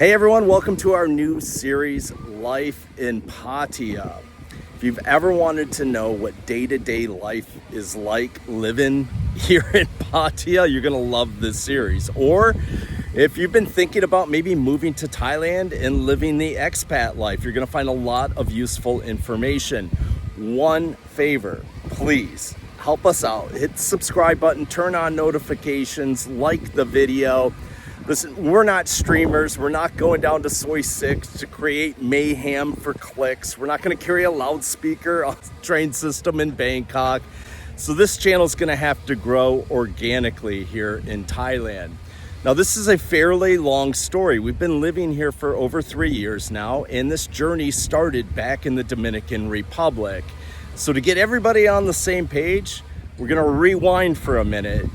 Hey everyone, welcome to our new series, Life in Pattaya. If you've ever wanted to know what day-to-day life is like living here in Pattaya, you're gonna love this series. Or if you've been thinking about maybe moving to Thailand and living the expat life, you're gonna find a lot of useful information. One favor, please help us out. Hit the subscribe button, turn on notifications, like the video. Listen, we're not streamers. We're not going down to Soi 6 to create mayhem for clicks. We're not going to carry a loudspeaker on the train system in Bangkok. So this channel is going to have to grow organically here in Thailand. Now, this is a fairly long story. We've been living here for over 3 years now, and this journey started back in the Dominican Republic. So to get everybody on the same page, we're going to rewind for a minute.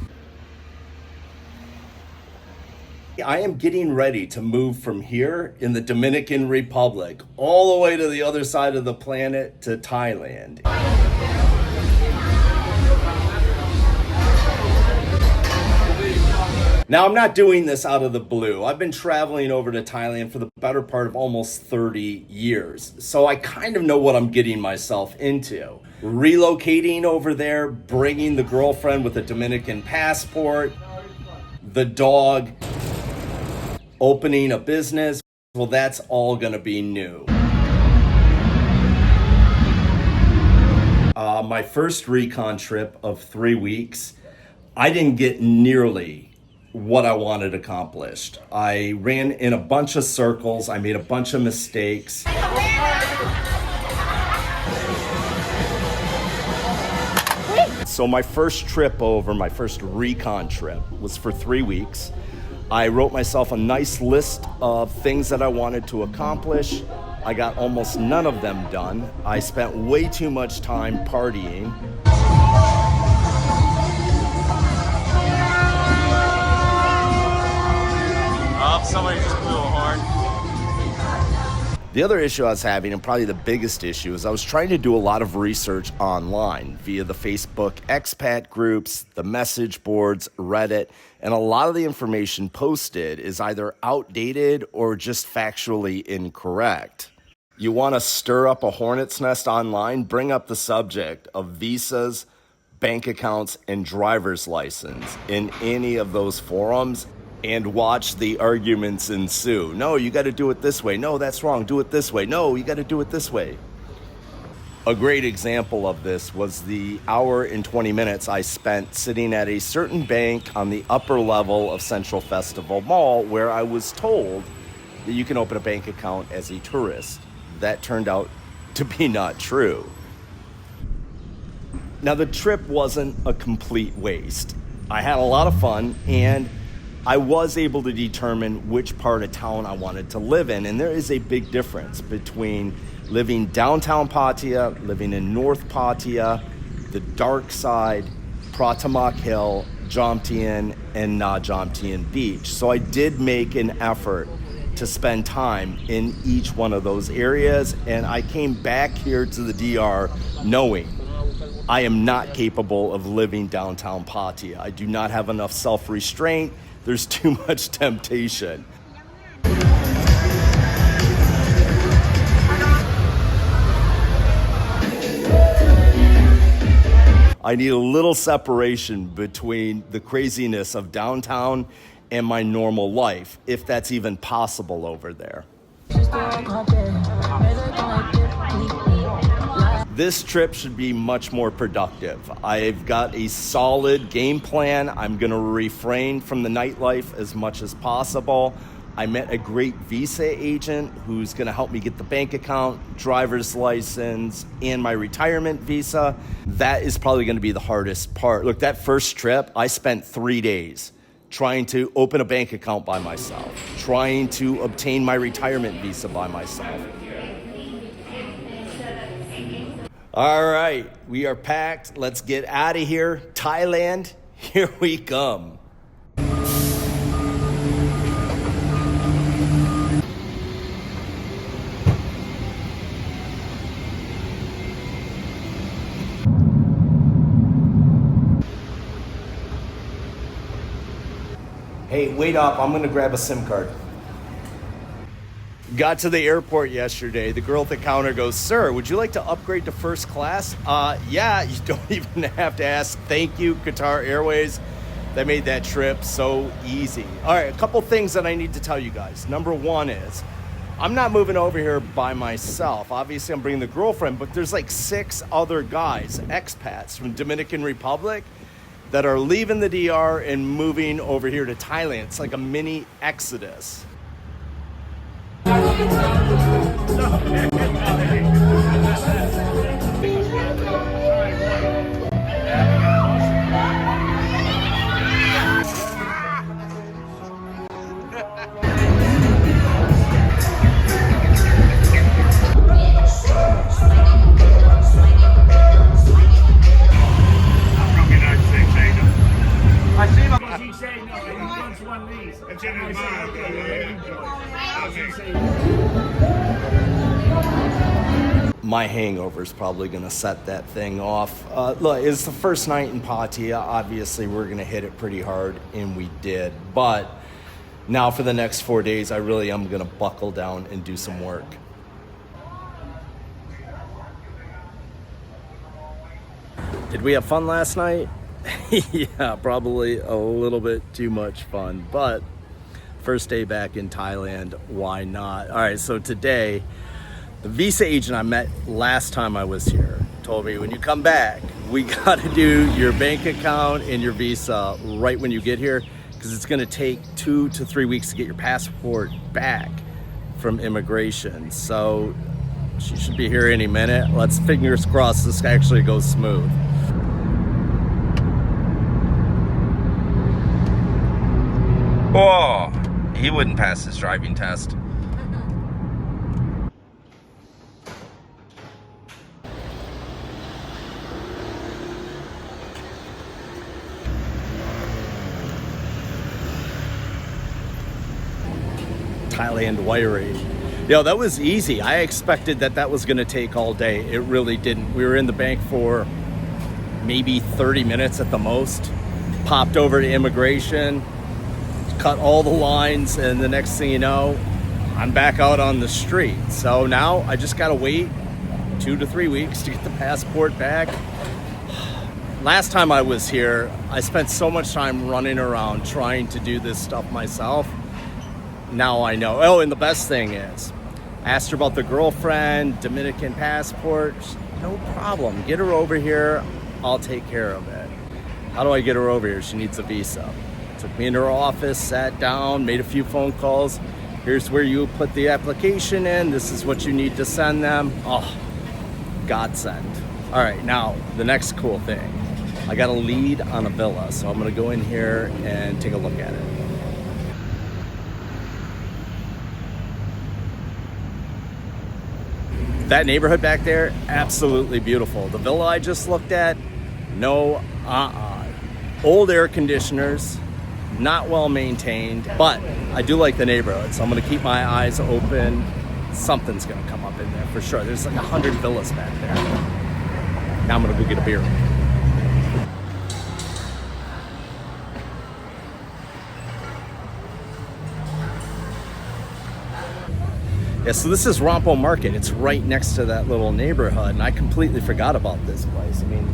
I am getting ready to move from here in the Dominican Republic all the way to the other side of the planet to Thailand. Now, I'm not doing this out of the blue. I've been traveling over to Thailand for the better part of almost 30 years. So I kind of know what I'm getting myself into. Relocating over there, bringing the girlfriend with a Dominican passport, the dog, opening a business, well, that's all gonna be new. My first Recon trip of 3 weeks, I didn't get nearly what I wanted accomplished. I ran in a bunch of circles, I made a bunch of mistakes. So my first trip over, my first Recon trip was for 3 weeks. I wrote myself a nice list of things that I wanted to accomplish. I got almost none of them done. I spent way too much time partying. Somebody just blew a horn. The other issue I was having, and probably the biggest issue, is I was trying to do a lot of research online via the Facebook expat groups, the message boards, Reddit, and a lot of the information posted is either outdated or just factually incorrect. You want to stir up a hornet's nest online? Bring up the subject of visas, bank accounts, and driver's license in any of those forums, and watch the arguments ensue. No, you got to do it this way. No, that's wrong. Do it this way. No, you got to do it this way. A great example of this was the hour and 20 minutes I spent sitting at a certain bank on the upper level of Central Festival Mall, where I was told that you can open a bank account as a tourist. That turned out to be not true. Now, the trip wasn't a complete waste. I had a lot of fun, and I was able to determine which part of town I wanted to live in, and there is a big difference between living downtown Pattaya, living in North Pattaya, the dark side, Pratamak Hill, Jomtien, and Na Jomtien Beach. So I did make an effort to spend time in each one of those areas, and I came back here to the DR knowing I am not capable of living downtown Pattaya. I do not have enough self-restraint. There's too much temptation. I need a little separation between the craziness of downtown and my normal life, if that's even possible over there. This trip should be much more productive. I've got a solid game plan. I'm gonna refrain from the nightlife as much as possible. I met a great visa agent who's gonna help me get the bank account, driver's license, and my retirement visa. That is probably gonna be the hardest part. Look, that first trip, I spent 3 days trying to open a bank account by myself, trying to obtain my retirement visa by myself. All right, we are packed. Let's get out of here. Thailand, here we come. Hey, wait up. I'm going to grab a SIM card. Got to the airport yesterday. The girl at the counter goes, "Sir, would you like to upgrade to first class?" Yeah, you don't even have to ask. Thank you, Qatar Airways. They made that trip so easy. All right, a couple things that I need to tell you guys. Number one is, I'm not moving over here by myself. Obviously, I'm bringing the girlfriend, but there's like 6 other guys, expats from Dominican Republic, that are leaving the DR and moving over here to Thailand. It's like a mini exodus. My hangover is probably going to set that thing off. Look, it's the first night in Pattaya. Obviously, we're going to hit it pretty hard, and we did. But now for the next 4 days, I really am going to buckle down and do some work. Did we have fun last night? Yeah, probably a little bit too much fun. But first day back in Thailand, why not? All right, so today, the visa agent I met last time I was here told me, when you come back, we got to do your bank account and your visa right when you get here, because it's going to take 2 to 3 weeks to get your passport back from immigration. So she should be here any minute. Let's fingers crossed this actually goes smooth. Oh, he wouldn't pass his driving test. Thailand wiring. Yo, that was easy. I expected that was going to take all day. It really didn't. We were in the bank for maybe 30 minutes at the most. Popped over to immigration, cut all the lines, and the next thing you know, I'm back out on the street. So now I just got to wait 2 to 3 weeks to get the passport back. Last time I was here, I spent so much time running around trying to do this stuff myself. Now I know. Oh, and the best thing is, asked her about the girlfriend, Dominican passport. No problem. Get her over here. I'll take care of it. How do I get her over here? She needs a visa. Took me into her office, sat down, made a few phone calls. Here's where you put the application in. This is what you need to send them. Oh, godsend. All right, now the next cool thing. I got a lead on a villa, so I'm gonna go in here and take a look at it. That neighborhood back there, absolutely beautiful. The villa I just looked at, no, old air conditioners, not well maintained, but I do like the neighborhood, so I'm gonna keep my eyes open. Something's gonna come up in there for sure. There's like 100 villas back there. Now I'm gonna go get a beer. Yeah, so this is Rampo Market. It's right next to that little neighborhood, and I completely forgot about this place. I mean,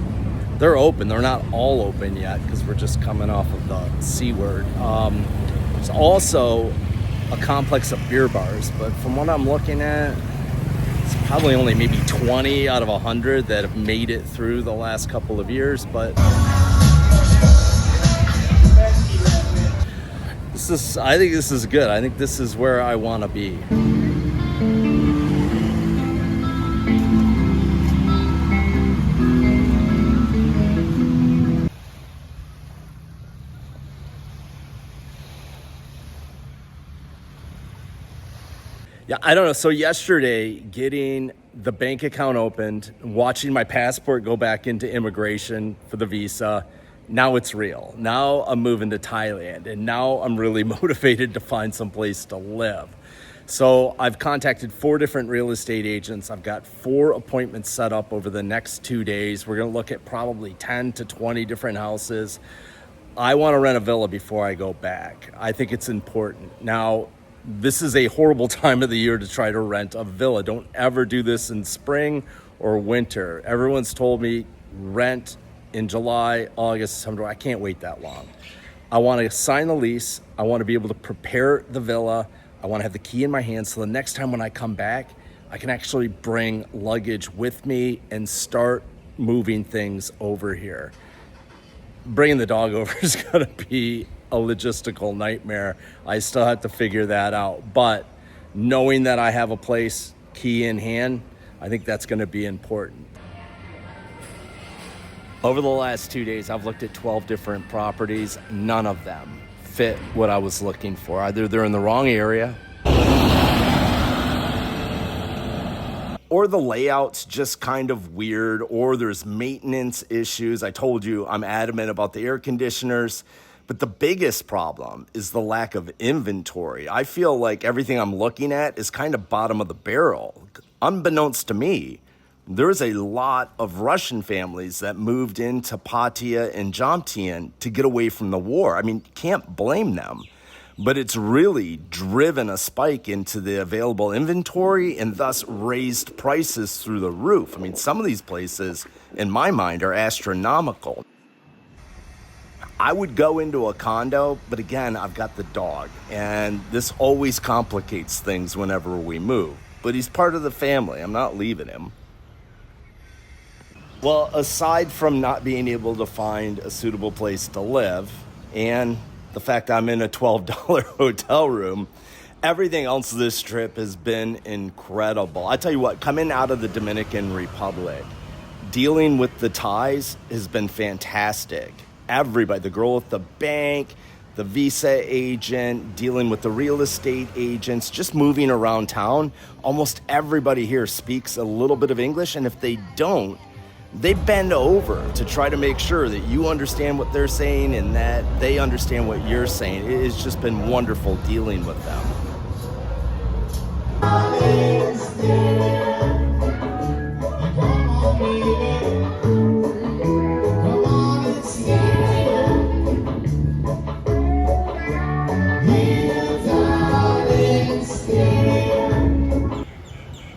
they're open. They're not all open yet because we're just coming off of the C word. There's also a complex of beer bars, but from what I'm looking at, it's probably only maybe 20 out of 100 that have made it through the last couple of years, but I think this is good. I think this is where I want to be. Yeah, I don't know. So yesterday, getting the bank account opened, watching my passport go back into immigration for the visa, now it's real. Now I'm moving to Thailand, and now I'm really motivated to find some place to live. So I've contacted 4 different real estate agents. I've got 4 appointments set up over the next 2 days. We're going to look at probably 10 to 20 different houses. I want to rent a villa before I go back. I think it's important. Now, this is a horrible time of the year to try to rent a villa. Don't ever do this in spring or winter. Everyone's told me rent in July, August, September. I can't wait that long. I want to sign the lease. I want to be able to prepare the villa. I want to have the key in my hand so the next time when I come back, I can actually bring luggage with me and start moving things over here. Bringing the dog over is going to be a logistical nightmare. I still have to figure that out. But knowing that I have a place, key in hand, I think that's going to be important. Over the last 2 days, I've looked at 12 different properties. None of them fit what I was looking for. Either they're in the wrong area or the layout's just kind of weird, or there's maintenance issues. I told you I'm adamant about the air conditioners, but the biggest problem is the lack of inventory. I feel like everything I'm looking at is kind of bottom of the barrel. Unbeknownst to me, there's a lot of Russian families that moved into Pattaya and Jomtien to get away from the war. I mean, can't blame them. But it's really driven a spike into the available inventory and thus raised prices through the roof. I mean, some of these places, in my mind, are astronomical. I would go into a condo, but again, I've got the dog, and this always complicates things whenever we move. But he's part of the family. I'm not leaving him. Well, aside from not being able to find a suitable place to live and the fact I'm in a $12 hotel room, everything else this trip has been incredible. I tell you what, coming out of the Dominican Republic, dealing with the Thais has been fantastic. Everybody, the girl at the bank, the visa agent, dealing with the real estate agents, just moving around town, almost everybody here speaks a little bit of English, and if they don't, they bend over to try to make sure that you understand what they're saying and that they understand what you're saying. It's just been wonderful dealing with them.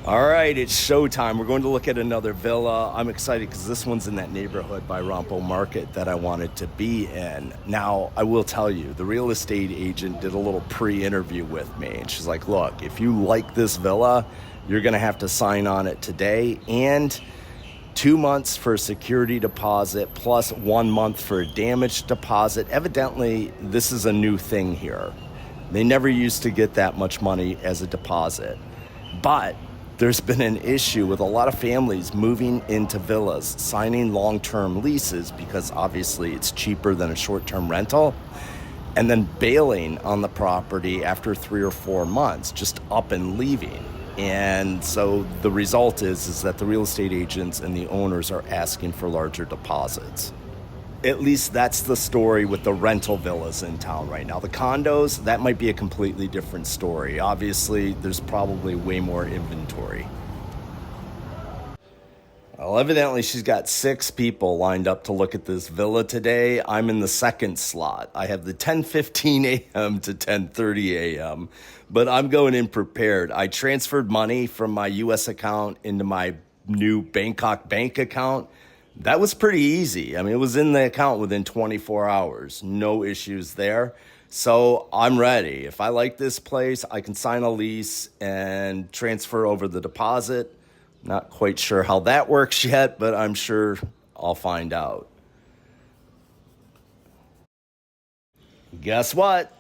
All right, it's showtime. We're going to look at another villa. I'm excited because this one's in that neighborhood by Rompo Market that I wanted to be in. Now, I will tell you, the real estate agent did a little pre-interview with me. And she's like, look, if you like this villa, you're going to have to sign on it today. And 2 months for a security deposit plus 1 month for a damage deposit. Evidently, this is a new thing here. They never used to get that much money as a deposit. But there's been an issue with a lot of families moving into villas, signing long-term leases because obviously it's cheaper than a short-term rental, and then bailing on the property after 3 or 4 months, just up and leaving. And so the result is that the real estate agents and the owners are asking for larger deposits. At least that's the story with the rental villas in town right now. The condos, that might be a completely different story. Obviously, there's probably way more inventory. Well, evidently, she's got 6 people lined up to look at this villa today. I'm in the second slot. I have the 10:15 a.m. to 10:30 a.m., but I'm going in prepared. I transferred money from my U.S. account into my new Bangkok bank account. That was pretty easy. I mean, it was in the account within 24 hours. No issues there. So I'm ready. If I like this place, I can sign a lease and transfer over the deposit. Not quite sure how that works yet, but I'm sure I'll find out. Guess what?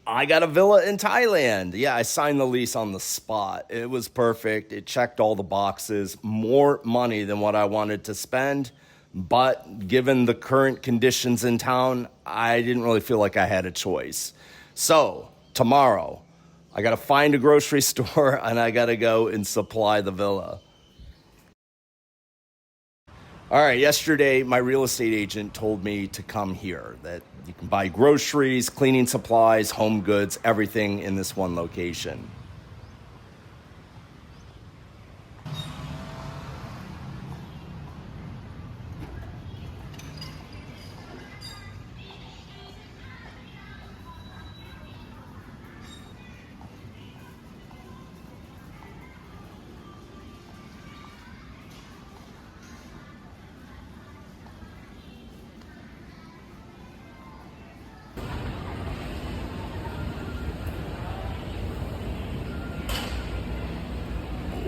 I got a villa in Thailand. Yeah, I signed the lease on the spot. It was perfect. It checked all the boxes. More money than what I wanted to spend. But given the current conditions in town, I didn't really feel like I had a choice. So tomorrow, I got to find a grocery store and I got to go and supply the villa. All right, yesterday, my real estate agent told me to come here, that you can buy groceries, cleaning supplies, home goods, everything in this one location.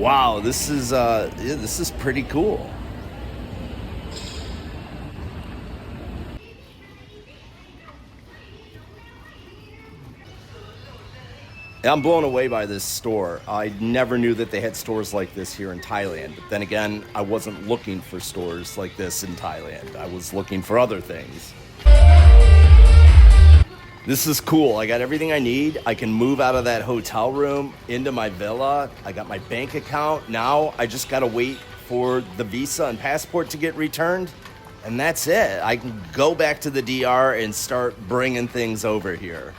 Wow, this is pretty cool. I'm blown away by this store. I never knew that they had stores like this here in Thailand. But then again, I wasn't looking for stores like this in Thailand. I was looking for other things. This is cool. I got everything I need. I can move out of that hotel room into my villa. I got my bank account. Now I just gotta wait for the visa and passport to get returned. And that's it. I can go back to the DR and start bringing things over here.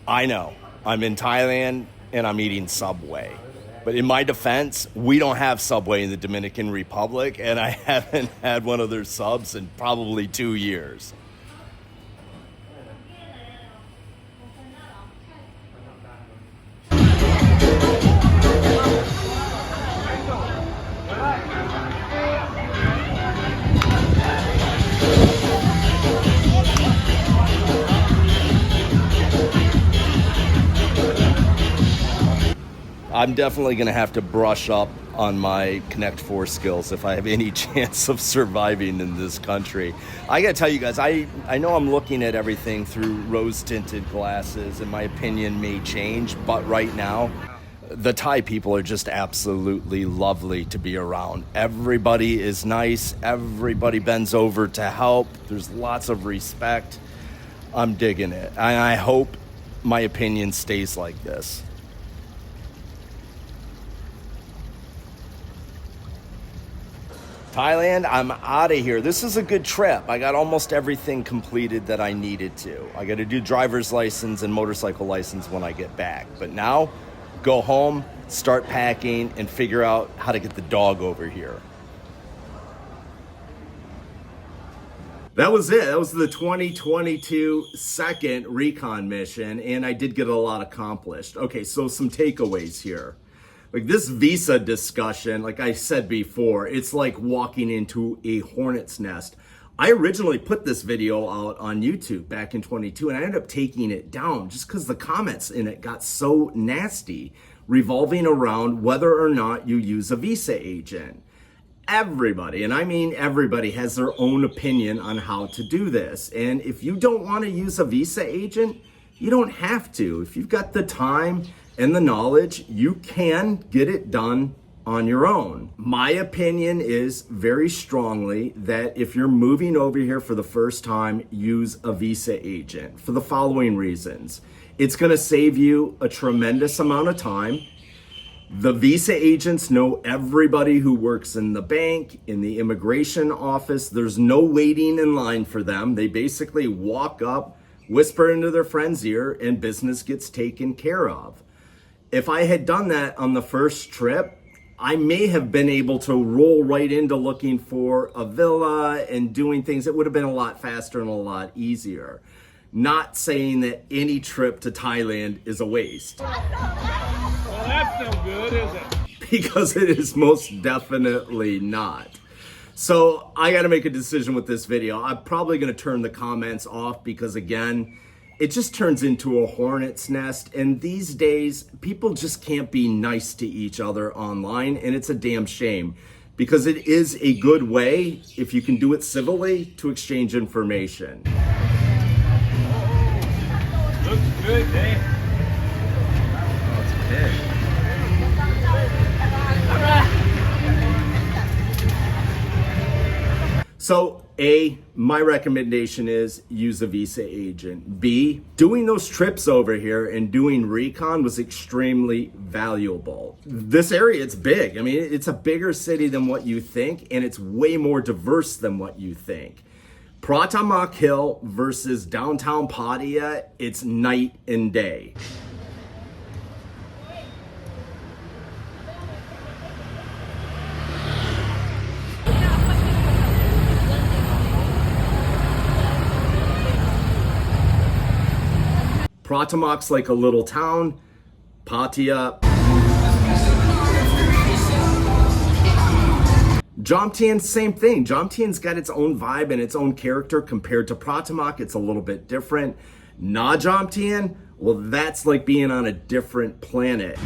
I know, I'm in Thailand and I'm eating Subway. But in my defense, we don't have Subway in the Dominican Republic, and I haven't had one of their subs in probably 2 years. I'm definitely going to have to brush up on my Connect 4 skills if I have any chance of surviving in this country. I got to tell you guys, I know I'm looking at everything through rose-tinted glasses, and my opinion may change, but right now, the Thai people are just absolutely lovely to be around. Everybody is nice. Everybody bends over to help. There's lots of respect. I'm digging it. And I hope my opinion stays like this. Thailand, I'm out of here. This is a good trip. I got almost everything completed that I needed to. I got to do driver's license and motorcycle license when I get back. But now, go home, start packing, and figure out how to get the dog over here. That was it. That was the 2022 second Recon mission, and I did get a lot accomplished. Okay, so some takeaways here. Like this visa discussion, like I said before, it's like walking into a hornet's nest. I originally put this video out on YouTube back in 22, and I ended up taking it down just because the comments in it got so nasty, revolving around whether or not you use a visa agent. Everybody, and I mean everybody, has their own opinion on how to do this. And if you don't want to use a visa agent, you don't have to. If you've got the time and the knowledge, you can get it done on your own. My opinion is very strongly that if you're moving over here for the first time, use a visa agent for the following reasons. It's gonna save you a tremendous amount of time. The visa agents know everybody who works in the bank, in the immigration office. There's no waiting in line for them. They basically walk up, whisper into their friend's ear, and business gets taken care of. If I had done that on the first trip, I may have been able to roll right into looking for a villa and doing things. It would have been a lot faster and a lot easier. Not saying that any trip to Thailand is a waste. Well, that's no good, is it? Because it is most definitely not. So I got to make a decision with this video. I'm probably going to turn the comments off because, again, it just turns into a hornet's nest. And these days, people just can't be nice to each other online. And it's a damn shame because it is a good way, if you can do it civilly, to exchange information. Looks good, Dave. Oh, it's big. So A, my recommendation is use a visa agent. B, doing those trips over here and doing Recon was extremely valuable. This area, it's big. I mean, it's a bigger city than what you think, and it's way more diverse than what you think. Pratamak Hill versus downtown Pattaya, it's night and day. Pratamak's like a little town. Pattaya. Jomtien, same thing. Jomtien's got its own vibe and its own character compared to Pratamak. It's a little bit different. Na Jomtien, well, that's like being on a different planet.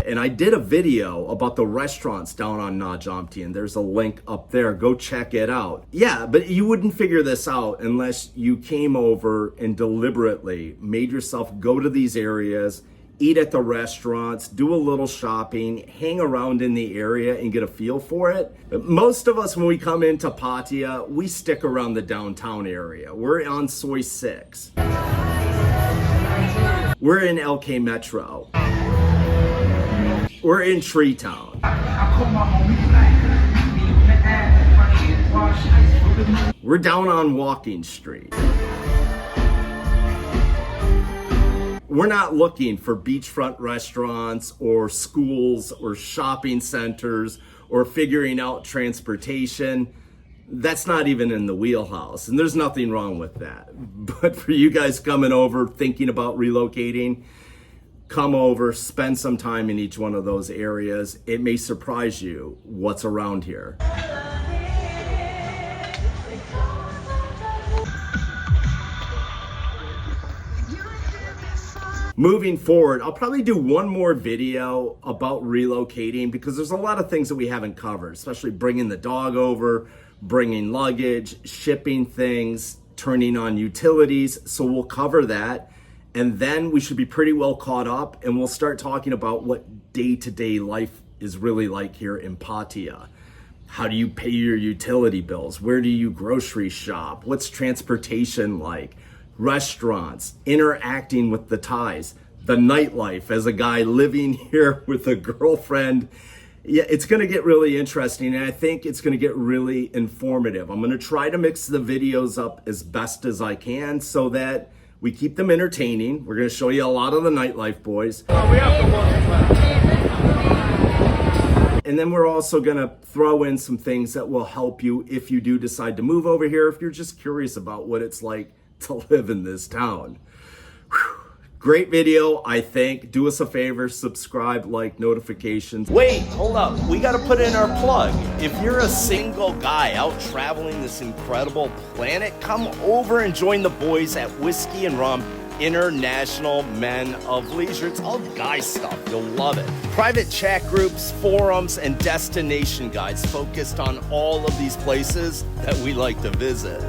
And I did a video about the restaurants down on Na Jomtien. There's a link up there. Go check it out. Yeah, but you wouldn't figure this out unless you came over and deliberately made yourself go to these areas, eat at the restaurants, do a little shopping, hang around in the area and get a feel for it. Most of us, when we come into Pattaya, we stick around the downtown area. We're on Soi 6. We're in LK Metro. We're in Tree Town. We're down on Walking Street. We're not looking for beachfront restaurants or schools or shopping centers or figuring out transportation. That's not even in the wheelhouse, and there's nothing wrong with that. But for you guys coming over, thinking about relocating, come over, spend some time in each one of those areas. It may surprise you what's around here. Moving forward, I'll probably do one more video about relocating because there's a lot of things that we haven't covered, especially bringing the dog over, bringing luggage, shipping things, turning on utilities. So we'll cover that. And then we should be pretty well caught up and we'll start talking about what day-to-day life is really like here in Pattaya. How do you pay your utility bills? Where do you grocery shop? What's transportation like? Restaurants, interacting with the Thais, the nightlife as a guy living here with a girlfriend. Yeah, it's going to get really interesting, and I think it's going to get really informative. I'm going to try to mix the videos up as best as I can so that we keep them entertaining. We're going to show you a lot of the nightlife, boys. And then we're also going to throw in some things that will help you if you do decide to move over here, if you're just curious about what it's like to live in this town. Whew. Great video, I think. Do us a favor, subscribe, like, notifications. Wait, hold up. We got to put in our plug. If you're a single guy out traveling this incredible planet, come over and join the boys at Whiskey and Rum International Men of Leisure. It's all guy stuff. You'll love it. Private chat groups, forums, and destination guides focused on all of these places that we like to visit.